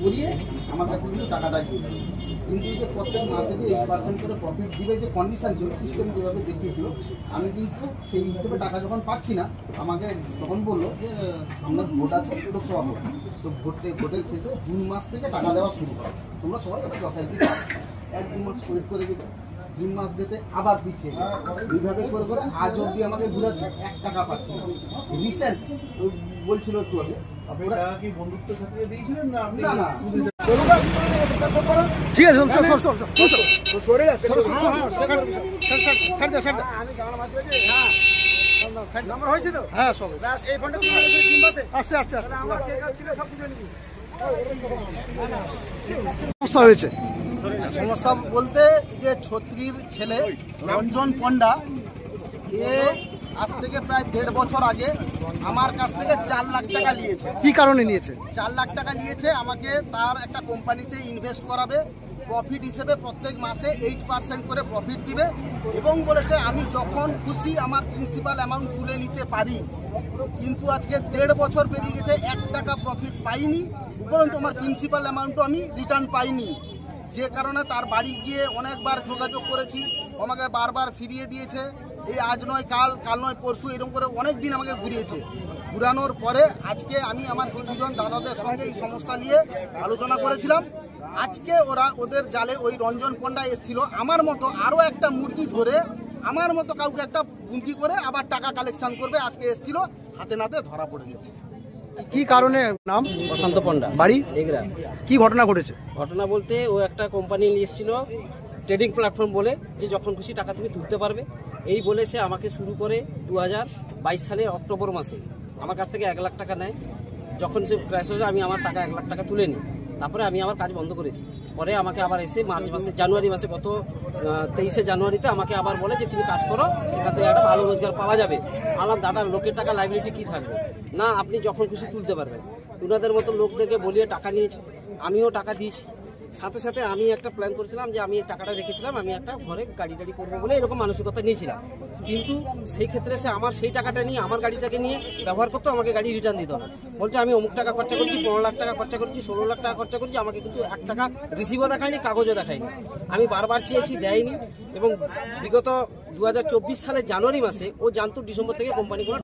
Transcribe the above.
করিয়ে আমার কাছে কিন্তু টাকাটা দিয়েছিল। কিন্তু এই যে প্রত্যেক মাসে যে 8% করে প্রফিট দিবে যে কন্ডিশন ছিল, সিস্টেম যেভাবে দেখিয়েছিল, আমি কিন্তু সেই হিসেবে টাকা যখন পাচ্ছি না, আমাকে তখন বললো যে সামনে ভোট আছে, লোকসভা ভোট, তো ভোটের শেষে জুন মাস থেকে টাকা দেওয়া শুরু করে, তোমরা সবাই ওটা যথারীতি 1-2 মাস ওয়েট করে গেছো। জুন মাস যেতে আবার পিছিয়ে এইভাবে করে করে আজ অব্দি আমাকে ঘুরাচ্ছে, 1 টাকা পাচ্ছি না। রিসেন্ট তো বলছিল একটু আগে কি বন্ধুত্ব ক্ষেত্রে দিয়েছিলেন না? না ঠিক আছে, নাম্বার হয়েছে তো? হ্যাঁ, সব এই ফোনটা আস্তে আস্তে সমস্যা হয়েছে। সমস্যা বলতে এই যে ছত্রির ছেলে রঞ্জন পণ্ডা, এ আজ থেকে প্রায় 1.5 বছর আগে আমার কাছ থেকে 4 লাখ টাকা নিয়েছে। কি কারণে নিয়েছে? 4 লাখ টাকা নিয়েছে, আমাকে তার একটা কোম্পানিতে ইনভেস্ট করাবে, প্রফিট হিসেবে প্রত্যেক মাসে 8% করে প্রফিট দিবে, এবং বলেছে আমি যখন খুশি আমার প্রিন্সিপাল অ্যামাউন্ট তুলে নিতে পারি। কিন্তু আজকে 1.5 বছর পেরিয়ে গেছে, 1 টাকা প্রফিট পাইনি, উপরন্তু আমার প্রিন্সিপাল অ্যামাউন্টও আমি রিটার্ন পাইনি। যে কারণে তার বাড়ি গিয়ে অনেকবার যোগাযোগ করেছি, আমাকে বারবার ফিরিয়ে দিয়েছে। এই আজ নয় কাল, কাল নয় পরশু, এরকম করে অনেক দিন আমাকে ঘুরিয়েছে। ঘুরানোর পরে আজকে আমি আমার কিছুজন দাদাদের সঙ্গে এই সমস্যা নিয়ে আলোচনা করেছিলাম। আজকে ওদের জালে ওই রঞ্জন পণ্ডা এসেছিল, আমার মতো আরও একটা মুরগি ধরে আমার মতো কাউকে একটা হুমকি করে আবার টাকা কালেকশন করবে। আজকে এসেছিল, হাতে নাতে ধরা পড়ে গেছে। কি কারণে? নাম প্রশান্ত পণ্ডা, বাড়ি এগরা। কি ঘটনা ঘটেছে? ঘটনা বলতে ও একটা কোম্পানি নিয়ে এসেছিল, ট্রেডিং প্ল্যাটফর্ম বলে, যে যখন খুশি টাকা তুমি তুলতে পারবে। এই বলে সে আমাকে শুরু করে 2022 সালের অক্টোবর মাসে আমার কাছ থেকে 1 লাখ টাকা নেয়। যখন সে ক্র্যাশ হয়ে যায়, আমি আমার টাকা 1 লাখ টাকা তুলে নিই। তারপরে আমি আমার কাজ বন্ধ করে দিই। পরে আমাকে আবার এসে জানুয়ারি মাসে গত 23শে জানুয়ারিতে আমাকে আবার বলে যে তুমি কাজ করো, এখান থেকে একটা ভালো রোজগার পাওয়া যাবে। আমার দাদা লোকের টাকা লাইবিলিটি কী থাকবে না, আপনি যখন খুশি তুলতে পারবেন। ওনাদের মতো লোকদেরকে বলিয়ে টাকা নিয়েছে, আমিও টাকা দিয়েছি। সাথে সাথে আমি একটা প্ল্যান করেছিলাম যে আমি টাকাটা রেখেছিলাম, আমি একটা ঘরে গাড়ি করবো বলে এরকম মানসিকতা নিয়েছিলাম। কিন্তু সেই ক্ষেত্রে সে আমার সেই টাকাটা নিয়ে আমার গাড়িটাকে নিয়ে ব্যবহার করতো, আমাকে গাড়ি রিটার্ন দিত না। বলছে আমি অমুক টাকা খরচা করছি, 15 লাখ টাকা খরচা করছি, 16 লাখ টাকা খরচা করছি, আমাকে কিন্তু 1 টাকা রিসিভও দেখায়নি, কাগজও দেখায়নি। আমি বারবার চেয়েছি, দেয়নি। এবং বিগত 2024 সালের জানুয়ারি মাসে ও জানতো ডিসেম্বর থেকে কোম্পানি কোনো